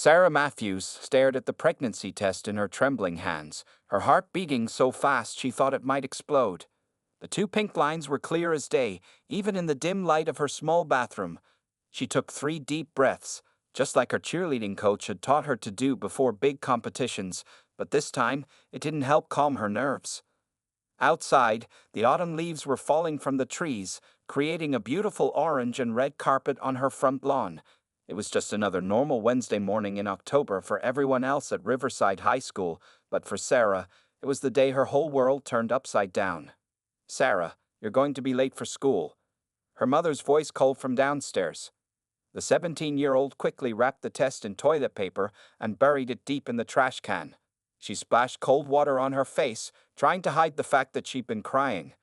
Sarah Matthews stared at the pregnancy test in her trembling hands, her heart beating so fast she thought it might explode. The two pink lines were clear as day, even in the dim light of her small bathroom. She took 3 deep breaths, just like her cheerleading coach had taught her to do before big competitions, but this time it didn't help calm her nerves. Outside, the autumn leaves were falling from the trees, creating a beautiful orange and red carpet on her front lawn. It was just another normal Wednesday morning in October for everyone else at Riverside High School, but for Sarah, it was the day her whole world turned upside down. "Sarah, you're going to be late for school." Her mother's voice called from downstairs. The 17-year-old quickly wrapped the test in toilet paper and buried it deep in the trash can. She splashed cold water on her face, trying to hide the fact that she'd been crying.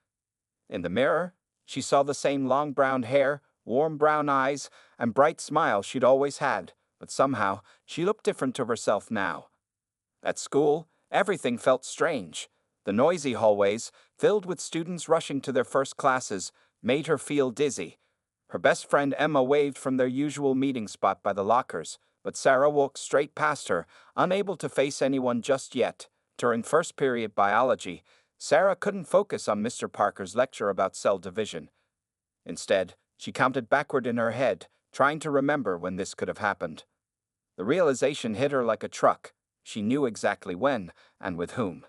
In the mirror, she saw the same long brown hair, warm brown eyes, and bright smile she'd always had, but somehow she looked different to herself now. At school, everything felt strange. The noisy hallways, filled with students rushing to their first classes, made her feel dizzy. Her best friend Emma waved from their usual meeting spot by the lockers, but Sarah walked straight past her, unable to face anyone just yet. During first period biology, Sarah couldn't focus on Mr. Parker's lecture about cell division. Instead, she counted backward in her head, trying to remember when this could have happened. The realization hit her like a truck. She knew exactly when, and with whom.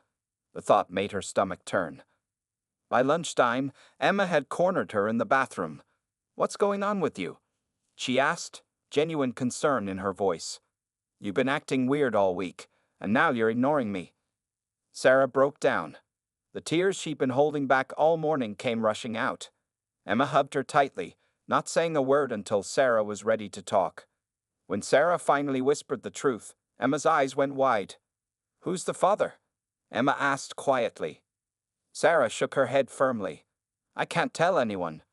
The thought made her stomach turn. By lunchtime, Emma had cornered her in the bathroom. "What's going on with you?" she asked, genuine concern in her voice. "You've been acting weird all week, and now you're ignoring me." Sarah broke down. The tears she'd been holding back all morning came rushing out. Emma hugged her tightly, not saying a word until Sarah was ready to talk. When Sarah finally whispered the truth, Emma's eyes went wide. "Who's the father?" Emma asked quietly. Sarah shook her head firmly. "I can't tell anyone.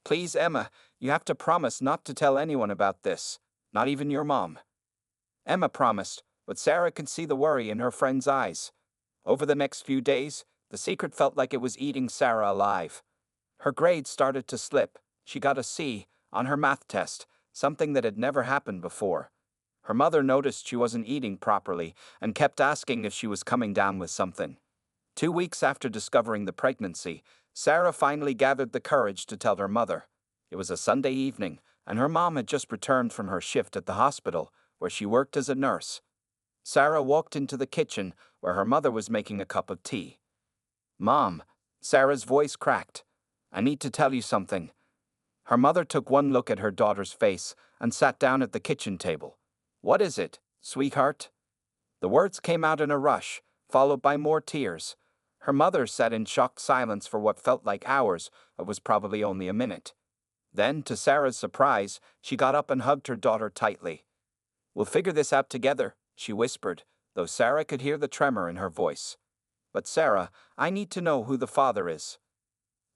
Please, Emma, you have to promise not to tell anyone about this, not even your mom." Emma promised, but Sarah could see the worry in her friend's eyes. Over the next few days, the secret felt like it was eating Sarah alive. Her grades started to slip. She got a C on her math test, something that had never happened before. Her mother noticed she wasn't eating properly and kept asking if she was coming down with something. 2 weeks after discovering the pregnancy, Sarah finally gathered the courage to tell her mother. It was a Sunday evening, and her mom had just returned from her shift at the hospital, where she worked as a nurse. Sarah walked into the kitchen, where her mother was making a cup of tea. "Mom," Sarah's voice cracked. "I need to tell you something." Her mother took one look at her daughter's face and sat down at the kitchen table. "What is it, sweetheart?" The words came out in a rush, followed by more tears. Her mother sat in shocked silence for what felt like hours, but was probably only a minute. Then, to Sarah's surprise, she got up and hugged her daughter tightly. "We'll figure this out together," she whispered, though Sarah could hear the tremor in her voice. "But Sarah, I need to know who the father is."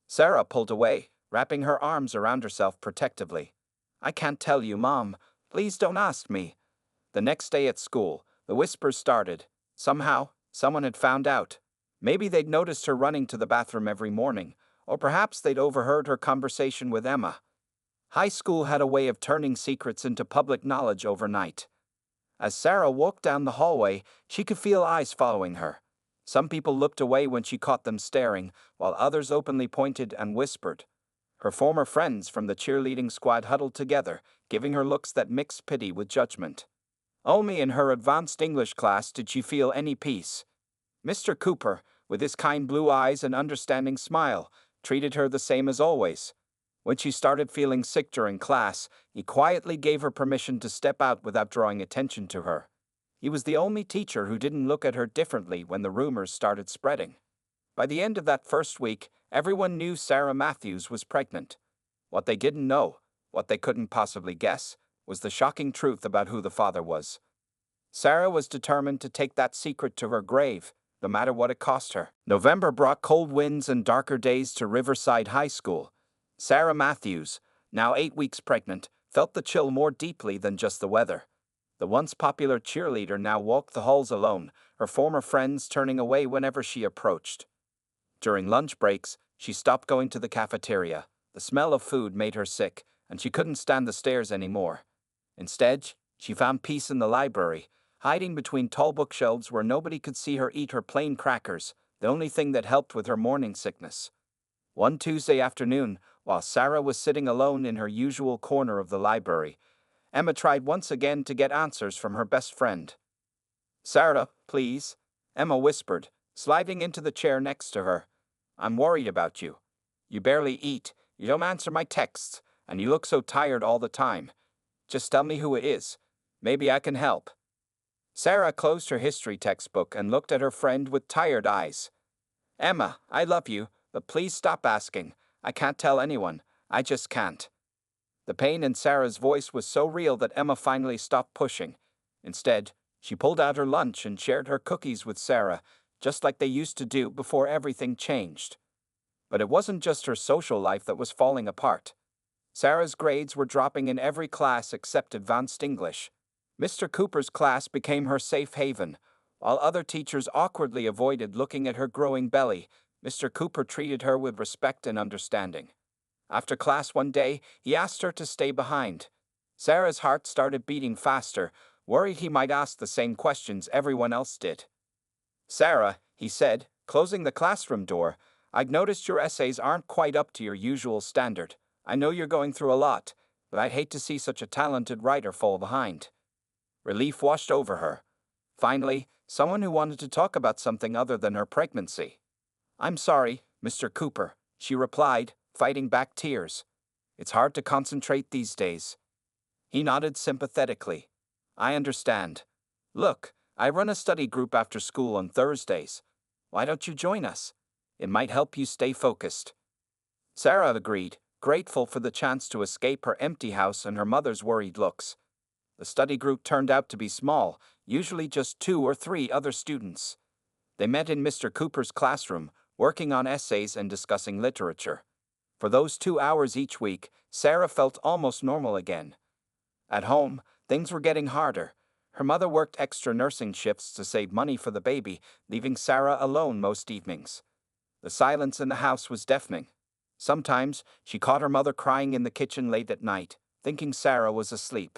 Sarah pulled away, wrapping her arms around herself protectively. "I can't tell you, Mom. Please don't ask me." The next day at school, the whispers started. Somehow, someone had found out. Maybe they'd noticed her running to the bathroom every morning, or perhaps they'd overheard her conversation with Emma. High school had a way of turning secrets into public knowledge overnight. As Sarah walked down the hallway, she could feel eyes following her. Some people looked away when she caught them staring, while others openly pointed and whispered. Her former friends from the cheerleading squad huddled together, giving her looks that mixed pity with judgment. Only in her advanced English class did she feel any peace. Mr. Cooper, with his kind blue eyes and understanding smile, treated her the same as always. When she started feeling sick during class, he quietly gave her permission to step out without drawing attention to her. He was the only teacher who didn't look at her differently when the rumors started spreading. By the end of that first week, everyone knew Sarah Matthews was pregnant. What they didn't know, what they couldn't possibly guess, was the shocking truth about who the father was. Sarah was determined to take that secret to her grave, no matter what it cost her. November brought cold winds and darker days to Riverside High School. Sarah Matthews, now 8 weeks pregnant, felt the chill more deeply than just the weather. The once popular cheerleader now walked the halls alone, her former friends turning away whenever she approached. During lunch breaks, she stopped going to the cafeteria. The smell of food made her sick, and she couldn't stand the stairs anymore. Instead, She found peace in the library, hiding between tall bookshelves where nobody could see her eat her plain crackers, the only thing that helped with her morning sickness. One Tuesday afternoon, while Sarah was sitting alone in her usual corner of the library, Emma tried once again to get answers from her best friend. "Sarah, please," Emma whispered, sliding into the chair next to her. "I'm worried about you. You barely eat, you don't answer my texts, and you look so tired all the time. Just tell me who it is. Maybe I can help." Sarah closed her history textbook and looked at her friend with tired eyes. "Emma, I love you, but please stop asking. I can't tell anyone. I just can't." The pain in Sarah's voice was so real that Emma finally stopped pushing. Instead, she pulled out her lunch and shared her cookies with Sarah, just like they used to do before everything changed. But it wasn't just her social life that was falling apart. Sarah's grades were dropping in every class except advanced English. Mr. Cooper's class became her safe haven. While other teachers awkwardly avoided looking at her growing belly, Mr. Cooper treated her with respect and understanding. After class one day, he asked her to stay behind. Sarah's heart started beating faster, worried he might ask the same questions everyone else did. "Sarah," he said, closing the classroom door, "I've noticed your essays aren't quite up to your usual standard. I know you're going through a lot, but I'd hate to see such a talented writer fall behind." Relief washed over her. Finally, someone who wanted to talk about something other than her pregnancy. "I'm sorry, Mr. Cooper," she replied, fighting back tears. "It's hard to concentrate these days." He nodded sympathetically. "I understand. Look, I run a study group after school on Thursdays. Why don't you join us? It might help you stay focused." Sarah agreed, grateful for the chance to escape her empty house and her mother's worried looks. The study group turned out to be small, usually just 2 or 3 other students. They met in Mr. Cooper's classroom, working on essays and discussing literature. For those 2 hours each week, Sarah felt almost normal again. At home, things were getting harder. Her mother worked extra nursing shifts to save money for the baby, leaving Sarah alone most evenings. The silence in the house was deafening. Sometimes, she caught her mother crying in the kitchen late at night, thinking Sarah was asleep.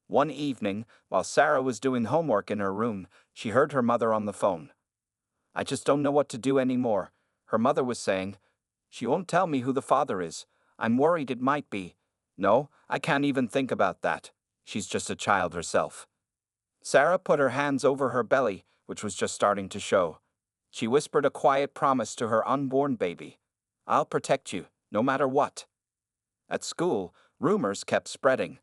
One evening, while Sarah was doing homework in her room, she heard her mother on the phone. "I just don't know what to do anymore," her mother was saying. "She won't tell me who the father is. I'm worried it might be. No, I can't even think about that. She's just a child herself." Sarah put her hands over her belly, which was just starting to show. She whispered a quiet promise to her unborn baby. "I'll protect you, no matter what." At school, rumors kept spreading.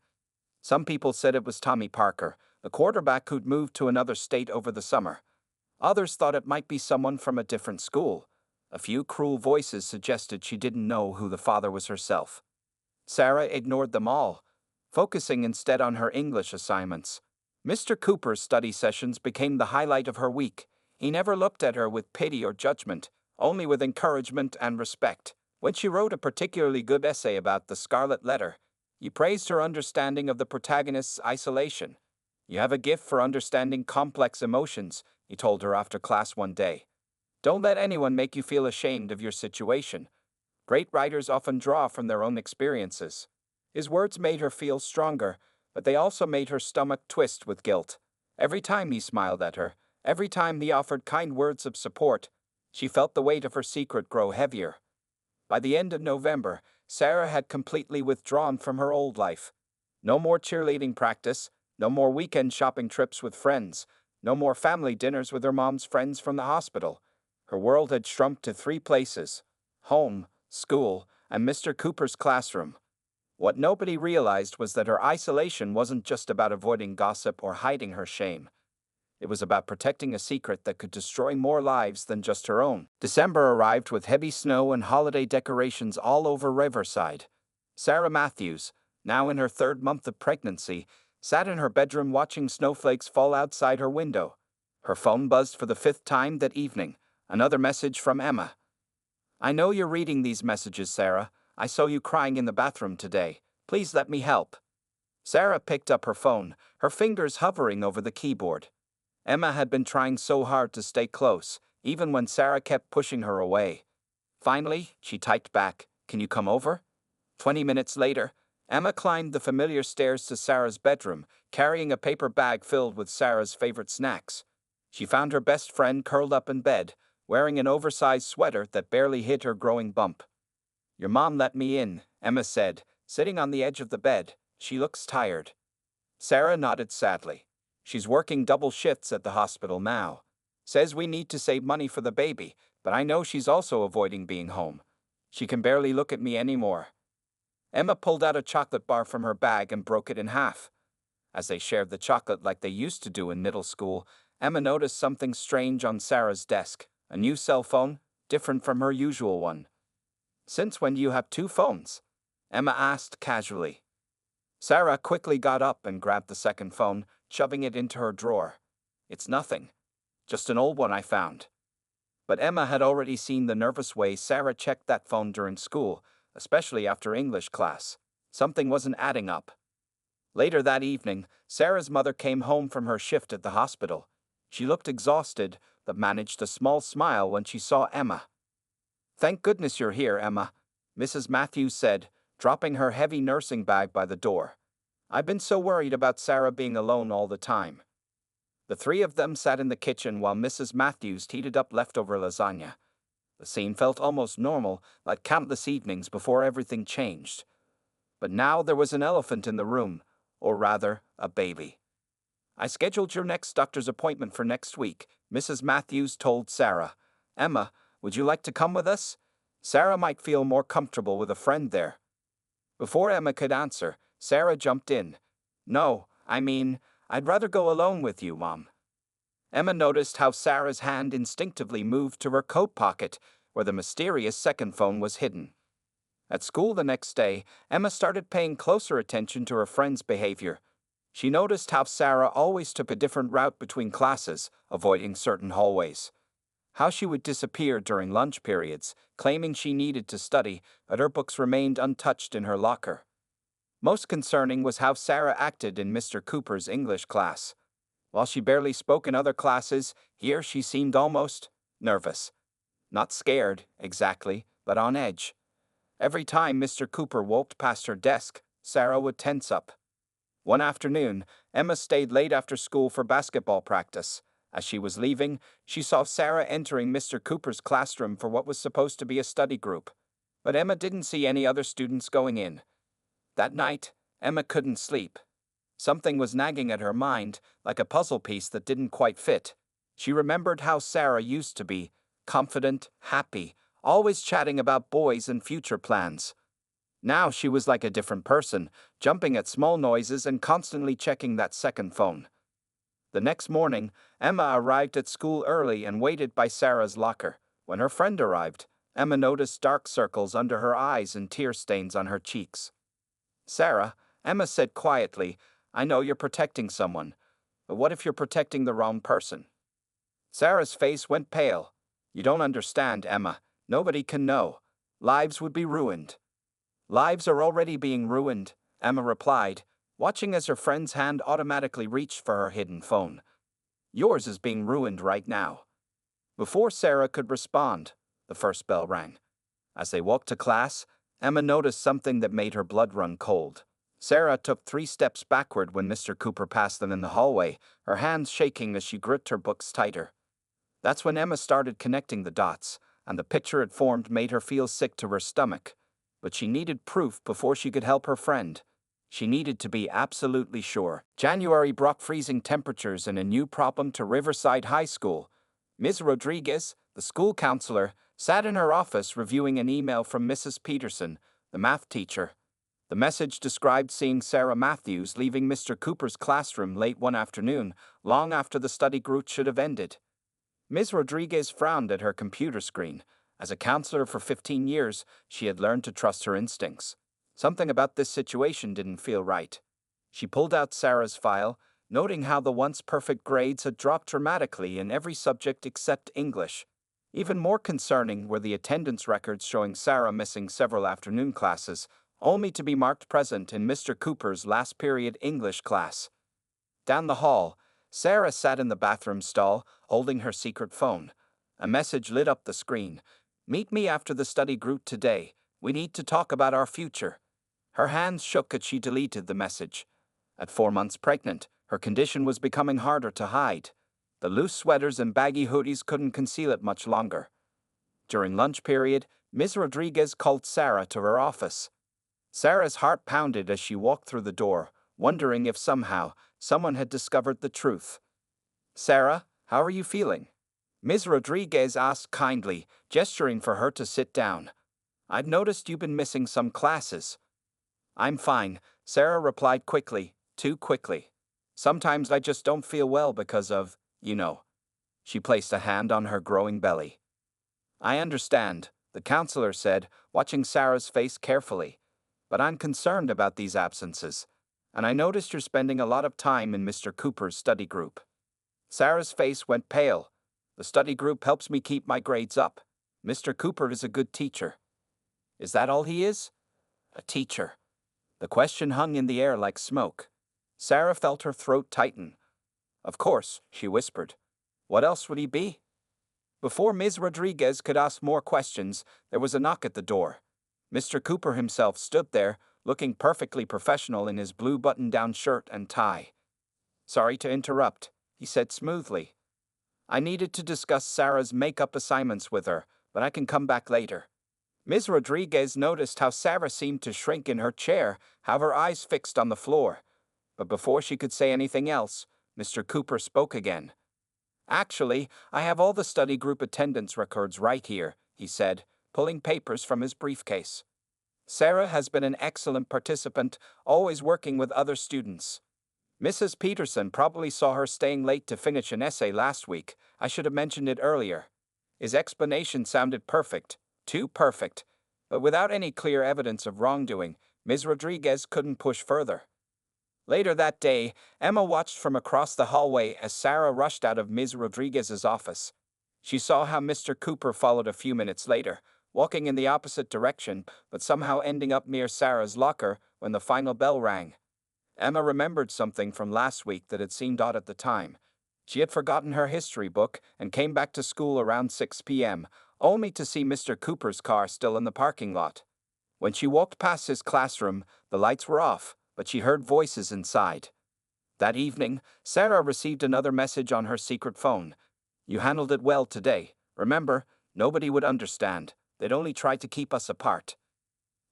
Some people said it was Tommy Parker, the quarterback who'd moved to another state over the summer. Others thought it might be someone from a different school. A few cruel voices suggested she didn't know who the father was herself. Sarah ignored them all, focusing instead on her English assignments. Mr. Cooper's study sessions became the highlight of her week. He never looked at her with pity or judgment, only with encouragement and respect. When she wrote a particularly good essay about the Scarlet Letter, he praised her understanding of the protagonist's isolation. "You have a gift for understanding complex emotions," he told her after class one day. "Don't let anyone make you feel ashamed of your situation. Great writers often draw from their own experiences." His words made her feel stronger, but they also made her stomach twist with guilt. Every time he smiled at her, every time he offered kind words of support, she felt the weight of her secret grow heavier. By the end of November, Sarah had completely withdrawn from her old life. No more cheerleading practice, no more weekend shopping trips with friends, no more family dinners with her mom's friends from the hospital. Her world had shrunk to 3 places: home, school, and Mr. Cooper's classroom. What nobody realized was that her isolation wasn't just about avoiding gossip or hiding her shame. It was about protecting a secret that could destroy more lives than just her own. December arrived with heavy snow and holiday decorations all over Riverside. Sarah Matthews, now in her 3rd month of pregnancy, sat in her bedroom watching snowflakes fall outside her window. Her phone buzzed for the 5th time that evening. Another message from Emma. "I know you're reading these messages, Sarah. I saw you crying in the bathroom today. Please let me help." Sarah picked up her phone, her fingers hovering over the keyboard. Emma had been trying so hard to stay close, even when Sarah kept pushing her away. Finally, she typed back, "Can you come over?" 20 minutes later, Emma climbed the familiar stairs to Sarah's bedroom, carrying a paper bag filled with Sarah's favorite snacks. She found her best friend curled up in bed, wearing an oversized sweater that barely hid her growing bump. "Your mom let me in," Emma said, sitting on the edge of the bed. "She looks tired." Sarah nodded sadly. "She's working double shifts at the hospital now. Says we need to save money for the baby, but I know she's also avoiding being home. She can barely look at me anymore." Emma pulled out a chocolate bar from her bag and broke it in half. As they shared the chocolate like they used to do in middle school, Emma noticed something strange on Sarah's desk, a new cell phone, different from her usual one. "Since when do you have two phones?" Emma asked casually. Sarah quickly got up and grabbed the second phone, shoving it into her drawer. "It's nothing. Just an old one I found." But Emma had already seen the nervous way Sarah checked that phone during school, especially after English class. Something wasn't adding up. Later that evening, Sarah's mother came home from her shift at the hospital. She looked exhausted, but managed a small smile when she saw Emma. "Thank goodness you're here, Emma," Mrs. Matthews said, dropping her heavy nursing bag by the door. "I've been so worried about Sarah being alone all the time." The three of them sat in the kitchen while Mrs. Matthews heated up leftover lasagna. The scene felt almost normal, like countless evenings before everything changed. But now there was an elephant in the room, or rather, a baby. "I scheduled your next doctor's appointment for next week," Mrs. Matthews told Sarah. "Emma, would you like to come with us? Sarah might feel more comfortable with a friend there." Before Emma could answer, Sarah jumped in. "No, I'd rather go alone with you, Mom." Emma noticed how Sarah's hand instinctively moved to her coat pocket, where the mysterious second phone was hidden. At school the next day, Emma started paying closer attention to her friend's behavior. She noticed how Sarah always took a different route between classes, avoiding certain hallways. How she would disappear during lunch periods, claiming she needed to study, but her books remained untouched in her locker. Most concerning was how Sarah acted in Mr. Cooper's English class. While she barely spoke in other classes, here she seemed almost nervous. Not scared, exactly, but on edge. Every time Mr. Cooper walked past her desk, Sarah would tense up. One afternoon, Emma stayed late after school for basketball practice. As she was leaving, she saw Sarah entering Mr. Cooper's classroom for what was supposed to be a study group. But Emma didn't see any other students going in. That night, Emma couldn't sleep. Something was nagging at her mind, like a puzzle piece that didn't quite fit. She remembered how Sarah used to be, confident, happy, always chatting about boys and future plans. Now she was like a different person, jumping at small noises and constantly checking that second phone. The next morning, Emma arrived at school early and waited by Sarah's locker. When her friend arrived, Emma noticed dark circles under her eyes and tear stains on her cheeks. "Sarah," Emma said quietly, "I know you're protecting someone, but what if you're protecting the wrong person?" Sarah's face went pale. "You don't understand, Emma. Nobody can know. Lives would be ruined." "Lives are already being ruined," Emma replied, watching as her friend's hand automatically reached for her hidden phone. "Yours is being ruined right now." Before Sarah could respond, the first bell rang. As they walked to class, Emma noticed something that made her blood run cold. Sarah took 3 steps backward when Mr. Cooper passed them in the hallway, her hands shaking as she gripped her books tighter. That's when Emma started connecting the dots, and the picture it formed made her feel sick to her stomach. But she needed proof before she could help her friend. She needed to be absolutely sure. January brought freezing temperatures and a new problem to Riverside High School. Ms. Rodriguez, the school counselor, sat in her office reviewing an email from Mrs. Peterson, the math teacher. The message described seeing Sarah Matthews leaving Mr. Cooper's classroom late one afternoon, long after the study group should have ended. Ms. Rodriguez frowned at her computer screen. As a counselor for 15 years, she had learned to trust her instincts. Something about this situation didn't feel right. She pulled out Sarah's file, noting how the once perfect grades had dropped dramatically in every subject except English. Even more concerning were the attendance records showing Sarah missing several afternoon classes, only to be marked present in Mr. Cooper's last period English class. Down the hall, Sarah sat in the bathroom stall, holding her secret phone. A message lit up the screen. "Meet me after the study group today. We need to talk about our future." Her hands shook as she deleted the message. At 4 months pregnant, her condition was becoming harder to hide. The loose sweaters and baggy hoodies couldn't conceal it much longer. During lunch period, Ms. Rodriguez called Sarah to her office. Sarah's heart pounded as she walked through the door, wondering if somehow someone had discovered the truth. "Sarah, how are you feeling?" Ms. Rodriguez asked kindly, gesturing for her to sit down. "I've noticed you've been missing some classes." "I'm fine," Sarah replied quickly, too quickly. "Sometimes I just don't feel well because of, you know." She placed a hand on her growing belly. "I understand," the counselor said, watching Sarah's face carefully. "But I'm concerned about these absences. And I noticed you're spending a lot of time in Mr. Cooper's study group." Sarah's face went pale. "The study group helps me keep my grades up. Mr. Cooper is a good teacher." "Is that all he is?" "A teacher." The question hung in the air like smoke. Sarah felt her throat tighten. "Of course," she whispered. "What else would he be?" Before Ms. Rodriguez could ask more questions, there was a knock at the door. Mr. Cooper himself stood there, looking perfectly professional in his blue button-down shirt and tie. "Sorry to interrupt," he said smoothly. "I needed to discuss Sarah's makeup assignments with her, but I can come back later." Ms. Rodriguez noticed how Sarah seemed to shrink in her chair, how her eyes fixed on the floor. But before she could say anything else, Mr. Cooper spoke again. "Actually, I have all the study group attendance records right here," he said, pulling papers from his briefcase. "Sarah has been an excellent participant, always working with other students. Mrs. Peterson probably saw her staying late to finish an essay last week. I should have mentioned it earlier." His explanation sounded perfect, too perfect. But without any clear evidence of wrongdoing, Ms. Rodriguez couldn't push further. Later that day, Emma watched from across the hallway as Sarah rushed out of Ms. Rodriguez's office. She saw how Mr. Cooper followed a few minutes later, walking in the opposite direction, but somehow ending up near Sarah's locker when the final bell rang. Emma remembered something from last week that had seemed odd at the time. She had forgotten her history book and came back to school around 6 p.m., only to see Mr. Cooper's car still in the parking lot. When she walked past his classroom, the lights were off, but she heard voices inside. That evening, Sarah received another message on her secret phone. "You handled it well today. Remember, nobody would understand. They'd only try to keep us apart."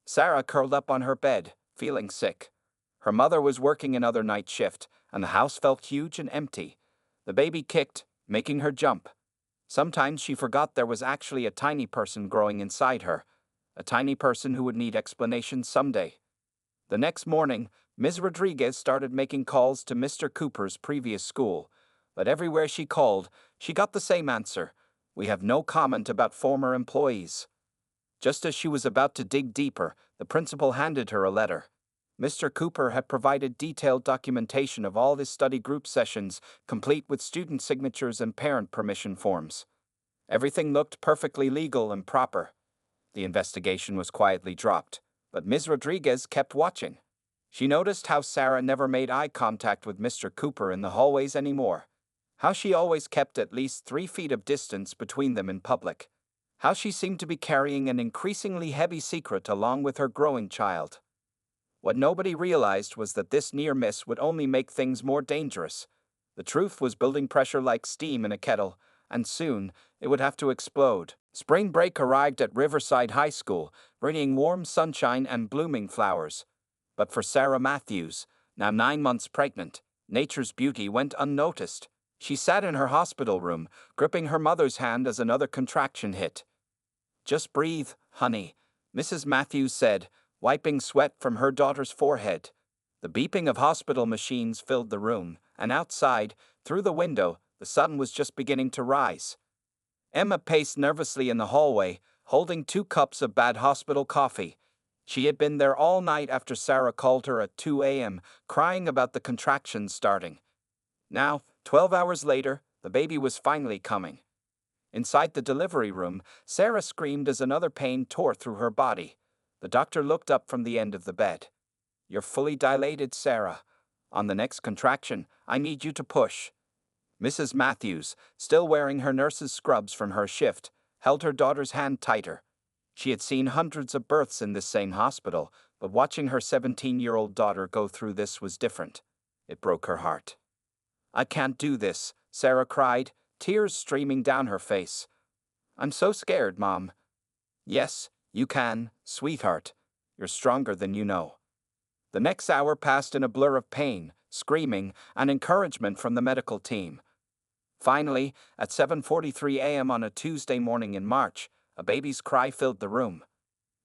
Sarah curled up on her bed, feeling sick. Her mother was working another night shift, and the house felt huge and empty. The baby kicked, making her jump. Sometimes she forgot there was actually a tiny person growing inside her, a tiny person who would need explanation someday. The next morning, Ms. Rodriguez started making calls to Mr. Cooper's previous school, but everywhere she called, she got the same answer: "We have no comment about former employees." Just as she was about to dig deeper, the principal handed her a letter. Mr. Cooper had provided detailed documentation of all his study group sessions, complete with student signatures and parent permission forms. Everything looked perfectly legal and proper. The investigation was quietly dropped, but Ms. Rodriguez kept watching. She noticed how Sarah never made eye contact with Mr. Cooper in the hallways anymore. How she always kept at least 3 feet of distance between them in public. How she seemed to be carrying an increasingly heavy secret along with her growing child. What nobody realized was that this near miss would only make things more dangerous. The truth was building pressure like steam in a kettle, and soon it would have to explode. Spring break arrived at Riverside High School, bringing warm sunshine and blooming flowers. But for Sarah Matthews, now 9 months pregnant, nature's beauty went unnoticed. She sat in her hospital room, gripping her mother's hand as another contraction hit. "Just breathe, honey," Mrs. Matthews said, wiping sweat from her daughter's forehead. The beeping of hospital machines filled the room, and outside, through the window, the sun was just beginning to rise. Emma paced nervously in the hallway, holding 2 cups of bad hospital coffee. She had been there all night after Sarah called her at 2 a.m., crying about the contractions starting. Now, 12 hours later, the baby was finally coming. Inside the delivery room, Sarah screamed as another pain tore through her body. The doctor looked up from the end of the bed. "You're fully dilated, Sarah. On the next contraction, I need you to push." Mrs. Matthews, still wearing her nurse's scrubs from her shift, held her daughter's hand tighter. She had seen hundreds of births in this same hospital, But watching her 17-year-old daughter go through this was different. It broke her heart. "I can't do this," Sarah cried, tears streaming down her face. "I'm so scared, Mom." "Yes, you can, sweetheart. You're stronger than you know." The next hour passed in a blur of pain, screaming, and encouragement from the medical team. Finally, at 7:43 a.m. on a Tuesday morning in March, a baby's cry filled the room.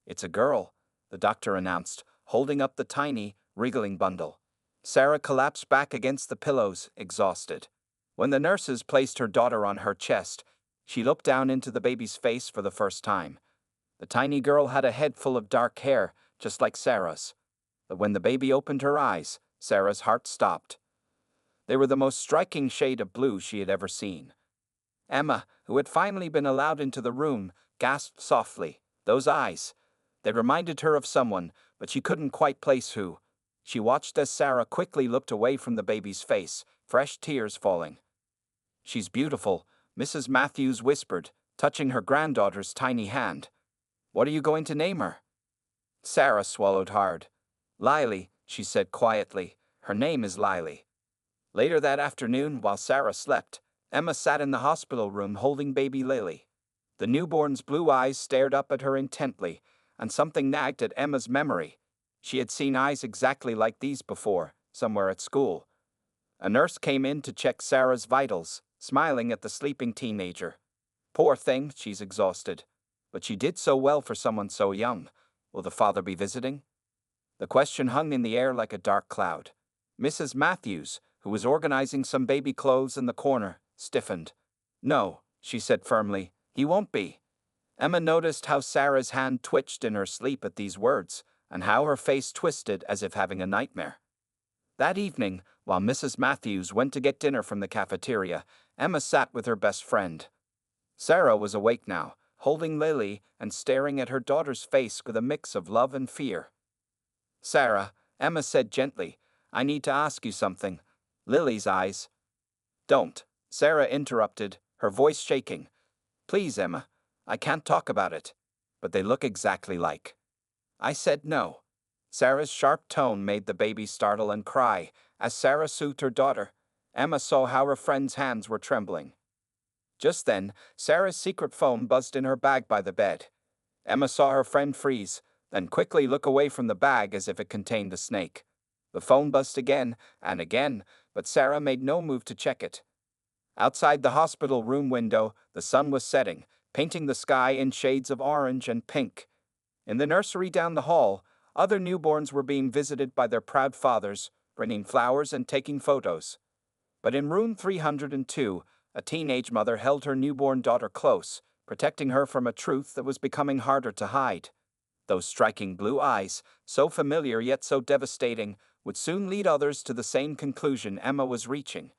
"It's a girl," the doctor announced, holding up the tiny, wriggling bundle. Sarah collapsed back against the pillows, exhausted. When the nurses placed her daughter on her chest, she looked down into the baby's face for the first time. The tiny girl had a head full of dark hair, just like Sarah's. But when the baby opened her eyes, Sarah's heart stopped. They were the most striking shade of blue she had ever seen. Emma, who had finally been allowed into the room, gasped softly. Those eyes. They reminded her of someone, but she couldn't quite place who. She watched as Sarah quickly looked away from the baby's face, fresh tears falling. "She's beautiful," Mrs. Matthews whispered, touching her granddaughter's tiny hand. "What are you going to name her?" Sarah swallowed hard. "Lily," she said quietly. "Her name is Lily." Later that afternoon, while Sarah slept, Emma sat in the hospital room holding baby Lily. The newborn's blue eyes stared up at her intently, and something nagged at Emma's memory. She had seen eyes exactly like these before, somewhere at school. A nurse came in to check Sarah's vitals, smiling at the sleeping teenager. "Poor thing, she's exhausted. But she did so well for someone so young. Will the father be visiting?" The question hung in the air like a dark cloud. Mrs. Matthews, who was organizing some baby clothes in the corner, stiffened. "No," she said firmly, "he won't be." Emma noticed how Sarah's hand twitched in her sleep at these words, and how her face twisted as if having a nightmare. That evening, while Mrs. Matthews went to get dinner from the cafeteria, Emma sat with her best friend. Sarah was awake now, holding Lily and staring at her daughter's face with a mix of love and fear. "Sarah," Emma said gently, "I need to ask you something." Lily's eyes. "Don't," Sarah interrupted, her voice shaking. "Please, Emma, I can't talk about it. But they look exactly like." I said no. Sarah's sharp tone made the baby startle and cry. As Sarah soothed her daughter, Emma saw how her friend's hands were trembling. Just then, Sarah's secret phone buzzed in her bag by the bed. Emma saw her friend freeze, then quickly look away from the bag as if it contained a snake. The phone buzzed again and again, but Sarah made no move to check it. Outside the hospital room window, the sun was setting, painting the sky in shades of orange and pink. In the nursery down the hall, other newborns were being visited by their proud fathers, bringing flowers and taking photos. But in room 302, a teenage mother held her newborn daughter close, protecting her from a truth that was becoming harder to hide. Those striking blue eyes, so familiar yet so devastating, would soon lead others to the same conclusion Emma was reaching.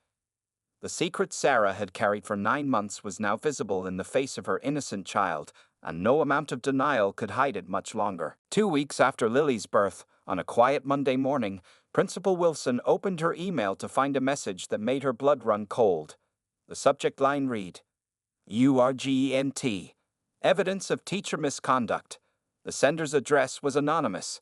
The secret Sarah had carried for 9 months was now visible in the face of her innocent child, and no amount of denial could hide it much longer. 2 weeks after Lily's birth, on a quiet Monday morning, Principal Wilson opened her email to find a message that made her blood run cold. The subject line read, "URGENT. Evidence of teacher misconduct." The sender's address was anonymous.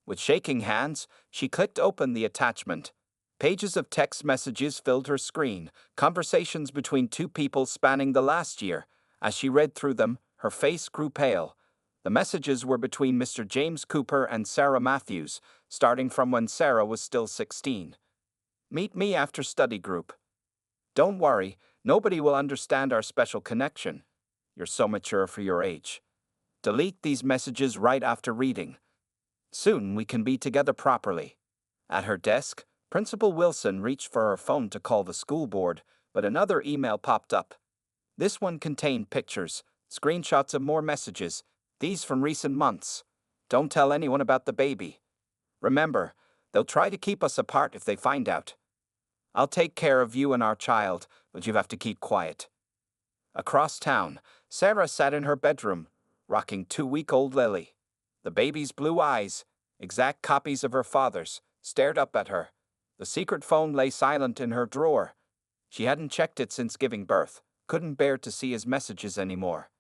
With shaking hands, she clicked open the attachment. Pages of text messages filled her screen, conversations between two people spanning the last year. As she read through them, her face grew pale. The messages were between Mr. James Cooper and Sarah Matthews, starting from when Sarah was still 16. "Meet me after study group. Don't worry, nobody will understand our special connection. You're so mature for your age. Delete these messages right after reading. Soon we can be together properly." At her desk, Principal Wilson reached for her phone to call the school board, but another email popped up. This one contained pictures, screenshots of more messages, these from recent months. "Don't tell anyone about the baby. Remember, they'll try to keep us apart if they find out. I'll take care of you and our child, but you have to keep quiet." Across town, Sarah sat in her bedroom, rocking 2-week-old Lily. The baby's blue eyes, exact copies of her father's, stared up at her. The secret phone lay silent in her drawer. She hadn't checked it since giving birth, couldn't bear to see his messages anymore.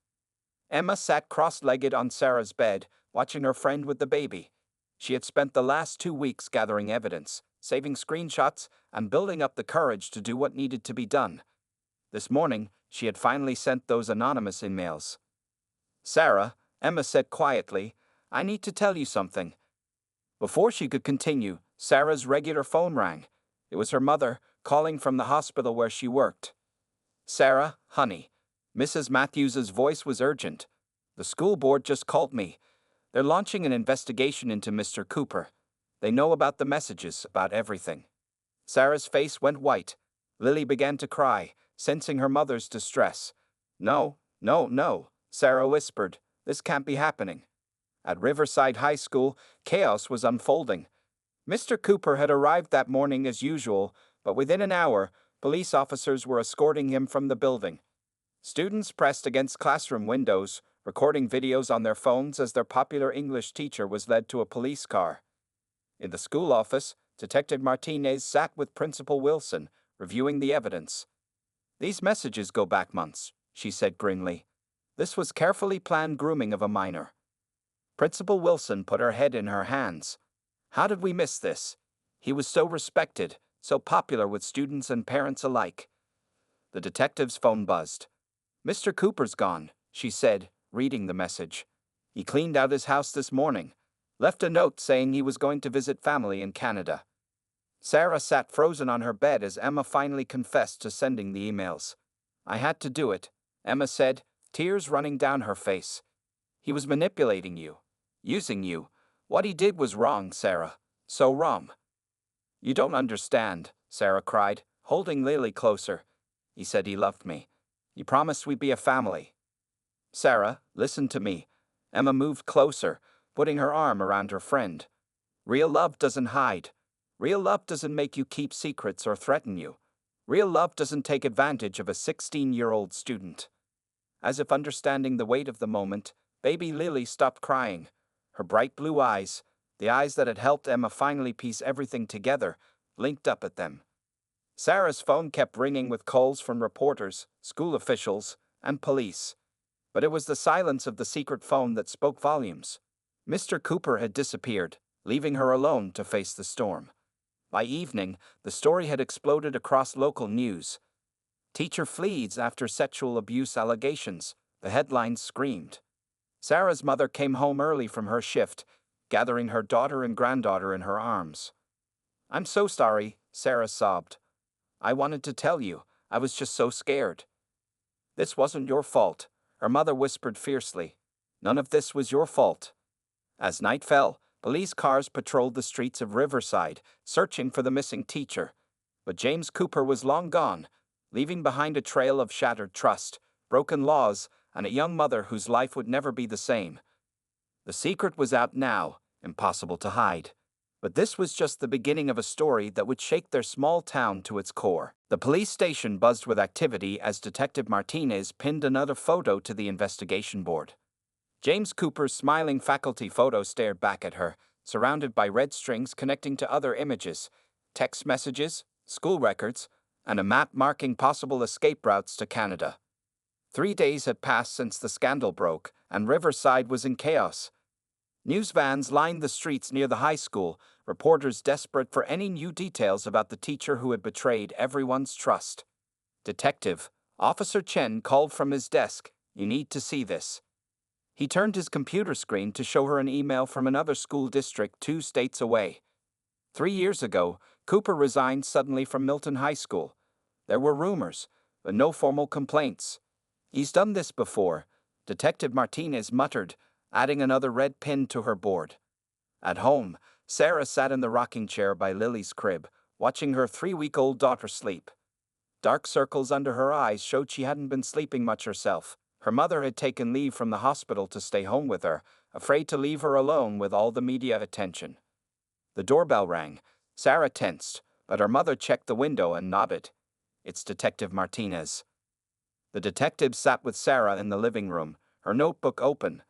Emma sat cross-legged on Sarah's bed, watching her friend with the baby. She had spent the last 2 weeks gathering evidence, saving screenshots, and building up the courage to do what needed to be done. This morning, she had finally sent those anonymous emails. "Sarah," Emma said quietly, "I need to tell you something." Before she could continue, Sarah's regular phone rang. It was her mother, calling from the hospital where she worked. "Sarah, honey." Mrs. Matthews's voice was urgent. "The school board just called me. They're launching an investigation into Mr. Cooper. They know about the messages, about everything." Sarah's face went white. Lily began to cry, sensing her mother's distress. "No, no, no," Sarah whispered. "This can't be happening." At Riverside High School, chaos was unfolding. Mr. Cooper had arrived that morning as usual, but within an hour, police officers were escorting him from the building. Students pressed against classroom windows, recording videos on their phones as their popular English teacher was led to a police car. In the school office, Detective Martinez sat with Principal Wilson, reviewing the evidence. "These messages go back months," she said grimly. "This was carefully planned grooming of a minor." Principal Wilson put her head in her hands. How did we miss this? He was so respected, so popular with students and parents alike. The detective's phone buzzed. "Mr. Cooper's gone," she said, reading the message. "He cleaned out his house this morning. Left a note saying he was going to visit family in Canada." Sarah sat frozen on her bed as Emma finally confessed to sending the emails. "I had to do it," Emma said, tears running down her face. "He was manipulating you. Using you. What he did was wrong, Sarah. So wrong." "You don't understand," Sarah cried, holding Lily closer. "He said he loved me. He promised we'd be a family." "Sarah, listen to me." Emma moved closer, putting her arm around her friend. "Real love doesn't hide. Real love doesn't make you keep secrets or threaten you. Real love doesn't take advantage of a 16-year-old student." As if understanding the weight of the moment, baby Lily stopped crying. Her bright blue eyes, the eyes that had helped Emma finally piece everything together, blinked up at them. Sarah's phone kept ringing with calls from reporters, school officials, and police. But it was the silence of the secret phone that spoke volumes. Mr. Cooper had disappeared, leaving her alone to face the storm. By evening, the story had exploded across local news. "Teacher flees after sexual abuse allegations," the headlines screamed. Sarah's mother came home early from her shift, gathering her daughter and granddaughter in her arms. "I'm so sorry," Sarah sobbed. "I wanted to tell you. I was just so scared." "This wasn't your fault," her mother whispered fiercely. "None of this was your fault." As night fell, police cars patrolled the streets of Riverside, searching for the missing teacher. But James Cooper was long gone, leaving behind a trail of shattered trust, broken laws, and a young mother whose life would never be the same. The secret was out now, impossible to hide. But this was just the beginning of a story that would shake their small town to its core. The police station buzzed with activity as Detective Martinez pinned another photo to the investigation board. James Cooper's smiling faculty photo stared back at her, surrounded by red strings connecting to other images, text messages, school records, and a map marking possible escape routes to Canada. 3 days had passed since the scandal broke, and Riverside was in chaos. News vans lined the streets near the high school, reporters desperate for any new details about the teacher who had betrayed everyone's trust. "Detective," Officer Chen called from his desk, "you need to see this." He turned his computer screen to show her an email from another school district 2 states away. 3 years ago, Cooper resigned suddenly from Milton High School. There were rumors, but no formal complaints. "He's done this before," Detective Martinez muttered, adding another red pin to her board. At home, Sarah sat in the rocking chair by Lily's crib, watching her 3-week-old daughter sleep. Dark circles under her eyes showed she hadn't been sleeping much herself. Her mother had taken leave from the hospital to stay home with her, afraid to leave her alone with all the media attention. The doorbell rang. Sarah tensed, but her mother checked the window and nodded. "It's Detective Martinez." The detective sat with Sarah in the living room, her notebook open.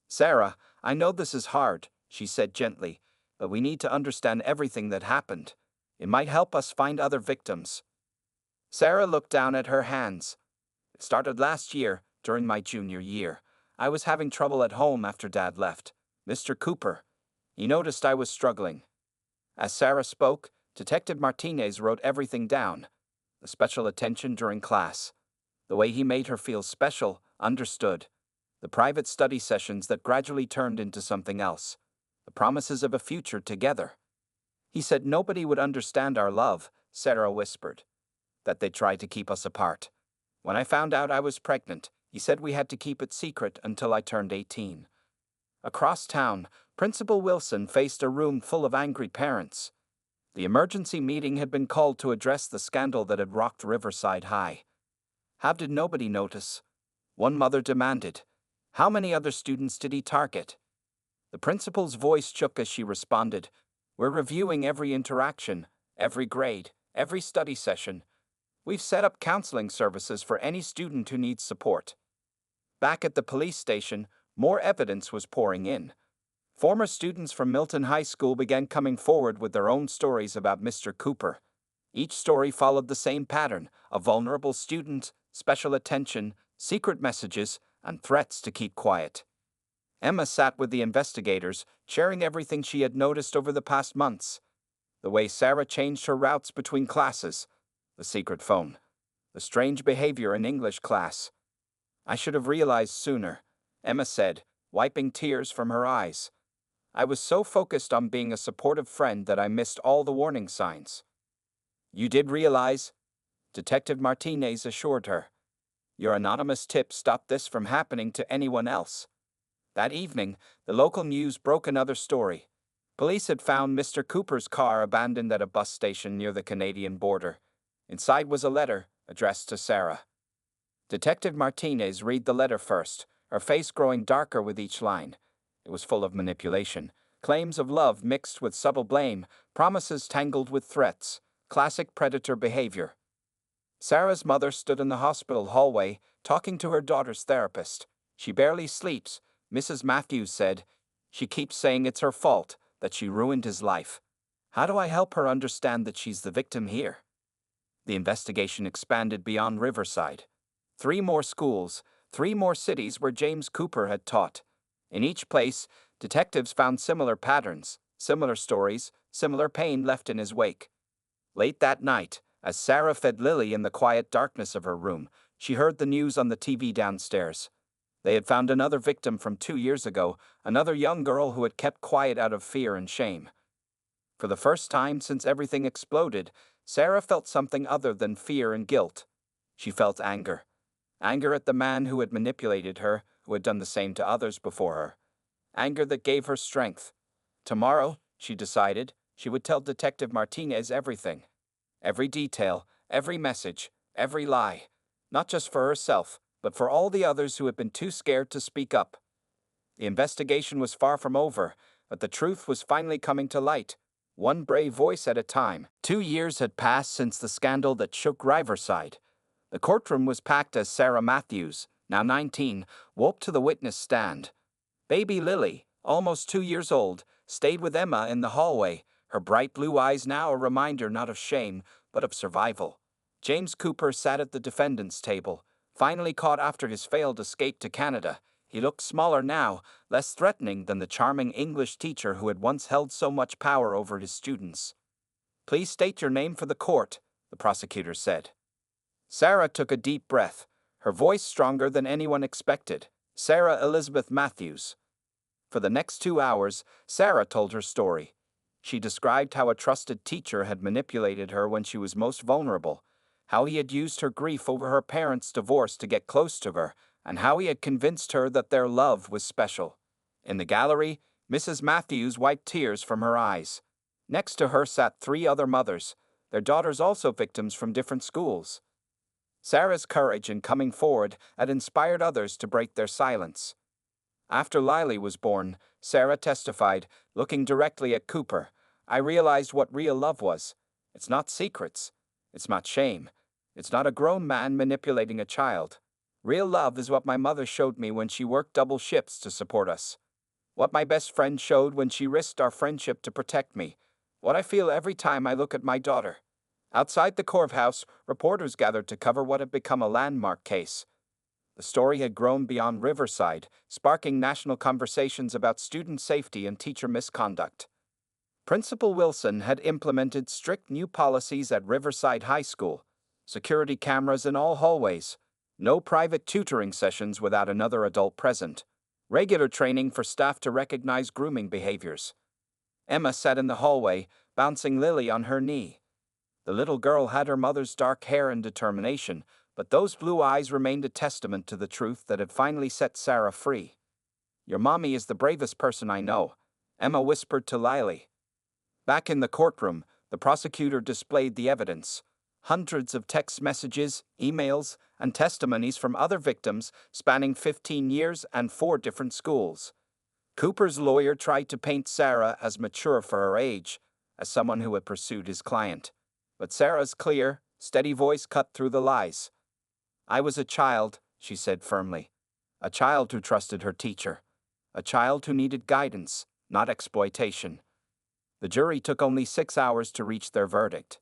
"Sarah, I know this is hard," she said gently, "but we need to understand everything that happened. It might help us find other victims." Sarah looked down at her hands. "It started last year, during my junior year. I was having trouble at home after Dad left. Mr. Cooper. He noticed I was struggling. As Sarah spoke, Detective Martinez wrote everything down: the special attention during class, the way he made her feel special, understood, the private study sessions that gradually turned into something else, the promises of a future together. He said nobody would understand our love, Sarah whispered, that they'd try to keep us apart. When I found out I was pregnant, he said we had to keep it secret until I turned 18. Across town, Principal Wilson faced a room full of angry parents. The emergency meeting had been called to address the scandal that had rocked Riverside High. How did nobody notice? One mother demanded. How many other students did he target? The principal's voice shook as she responded. We're reviewing every interaction, every grade, every study session. We've set up counseling services for any student who needs support. Back at the police station, more evidence was pouring in. Former students from Milton High School began coming forward with their own stories about Mr. Cooper. Each story followed the same pattern: a vulnerable student, special attention, secret messages, and threats to keep quiet. Emma sat with the investigators, sharing everything she had noticed over the past months. The way Sarah changed her routes between classes, the secret phone, the strange behavior in English class. I should have realized sooner, Emma said, wiping tears from her eyes. I was so focused on being a supportive friend that I missed all the warning signs. You did realize? Detective Martinez assured her. Your anonymous tip stopped this from happening to anyone else. That evening, the local news broke another story. Police had found Mr. Cooper's car abandoned at a bus station near the Canadian border. Inside was a letter addressed to Sarah. Detective Martinez read the letter first, her face growing darker with each line. It was full of manipulation, claims of love mixed with subtle blame, promises tangled with threats, classic predator behavior. Sarah's mother stood in the hospital hallway, talking to her daughter's therapist. She barely sleeps, Mrs. Matthews said. She keeps saying it's her fault, that she ruined his life. How do I help her understand that she's the victim here? The investigation expanded beyond Riverside. 3 more schools, 3 more cities where James Cooper had taught. In each place, detectives found similar patterns, similar stories, similar pain left in his wake. Late that night, as Sarah fed Lily in the quiet darkness of her room, she heard the news on the TV downstairs. They had found another victim from 2 years ago, another young girl who had kept quiet out of fear and shame. For the first time since everything exploded, Sarah felt something other than fear and guilt. She felt anger. Anger at the man who had manipulated her, who had done the same to others before her. Anger that gave her strength. Tomorrow, she decided, she would tell Detective Martinez everything. Every detail, every message, every lie. Not just for herself, but for all the others who had been too scared to speak up. The investigation was far from over, but the truth was finally coming to light, one brave voice at a time. 2 years had passed since the scandal that shook Riverside. The courtroom was packed as Sarah Matthews, now 19, walked to the witness stand. Baby Lily, almost 2 years old, stayed with Emma in the hallway, her bright blue eyes now a reminder not of shame, but of survival. James Cooper sat at the defendant's table, finally caught after his failed escape to Canada. He looked smaller now, less threatening than the charming English teacher who had once held so much power over his students. Please state your name for the court, the prosecutor said. Sarah took a deep breath, her voice stronger than anyone expected. Sarah Elizabeth Matthews. For the next 2 hours, Sarah told her story. She described how a trusted teacher had manipulated her when she was most vulnerable, how he had used her grief over her parents' divorce to get close to her, and how he had convinced her that their love was special. In the gallery, Mrs. Matthews wiped tears from her eyes. Next to her sat 3 other mothers, their daughters also victims from different schools. Sarah's courage in coming forward had inspired others to break their silence. After Lily was born, Sarah testified, looking directly at Cooper. I realized what real love was. It's not secrets. It's not shame. It's not a grown man manipulating a child. Real love is what my mother showed me when she worked double shifts to support us. What my best friend showed when she risked our friendship to protect me. What I feel every time I look at my daughter. Outside the courthouse, reporters gathered to cover what had become a landmark case. The story had grown beyond Riverside, sparking national conversations about student safety and teacher misconduct. Principal Wilson had implemented strict new policies at Riverside High School: security cameras in all hallways, no private tutoring sessions without another adult present, regular training for staff to recognize grooming behaviors. Emma sat in the hallway, bouncing Lily on her knee. The little girl had her mother's dark hair and determination, but those blue eyes remained a testament to the truth that had finally set Sarah free. "Your mommy is the bravest person I know," Emma whispered to Lily. Back in the courtroom, the prosecutor displayed the evidence: hundreds of text messages, emails, and testimonies from other victims spanning 15 years and 4 different schools. Cooper's lawyer tried to paint Sarah as mature for her age, as someone who had pursued his client. But Sarah's clear, steady voice cut through the lies. "I was a child," she said firmly. "A child who trusted her teacher. A child who needed guidance, not exploitation." The jury took only 6 hours to reach their verdict: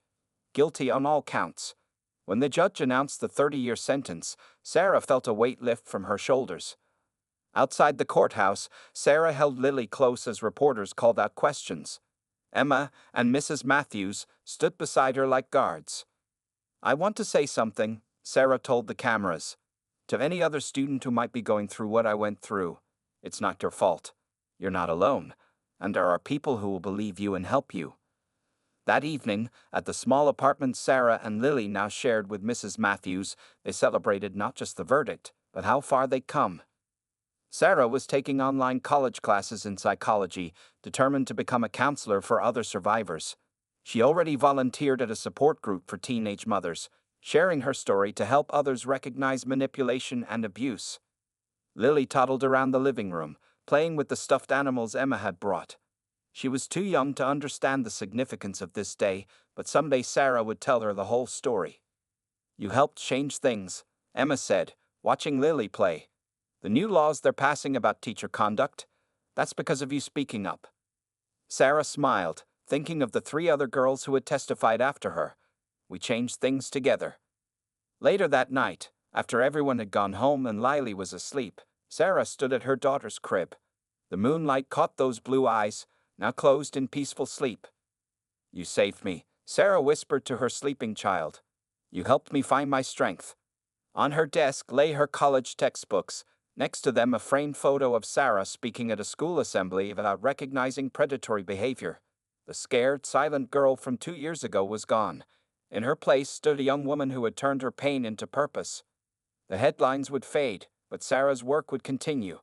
guilty on all counts. When the judge announced the 30-year sentence, Sarah felt a weight lift from her shoulders. Outside the courthouse, Sarah held Lily close as reporters called out questions. Emma and Mrs. Matthews stood beside her like guards. "I want to say something," Sarah told the cameras. "To any other student who might be going through what I went through, it's not your fault. You're not alone, and there are people who will believe you and help you." That evening, at the small apartment Sarah and Lily now shared with Mrs. Matthews, they celebrated not just the verdict, but how far they'd come. Sarah was taking online college classes in psychology, determined to become a counselor for other survivors. She already volunteered at a support group for teenage mothers, sharing her story to help others recognize manipulation and abuse. Lily toddled around the living room, playing with the stuffed animals Emma had brought. She was too young to understand the significance of this day, but someday Sarah would tell her the whole story. "You helped change things," Emma said, watching Lily play. "The new laws they're passing about teacher conduct, that's because of you speaking up." Sarah smiled, thinking of the 3 other girls who had testified after her. "We changed things together." Later that night, after everyone had gone home and Lily was asleep, Sarah stood at her daughter's crib. The moonlight caught those blue eyes, now closed in peaceful sleep. "You saved me," Sarah whispered to her sleeping child. "You helped me find my strength." On her desk lay her college textbooks, next to them a framed photo of Sarah speaking at a school assembly about recognizing predatory behavior. The scared, silent girl from 2 years ago was gone. In her place stood a young woman who had turned her pain into purpose. The headlines would fade, but Sarah's work would continue.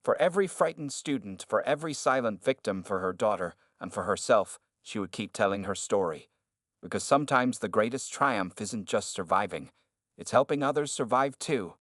For every frightened student, for every silent victim, for her daughter, and for herself, she would keep telling her story. Because sometimes the greatest triumph isn't just surviving, it's helping others survive too.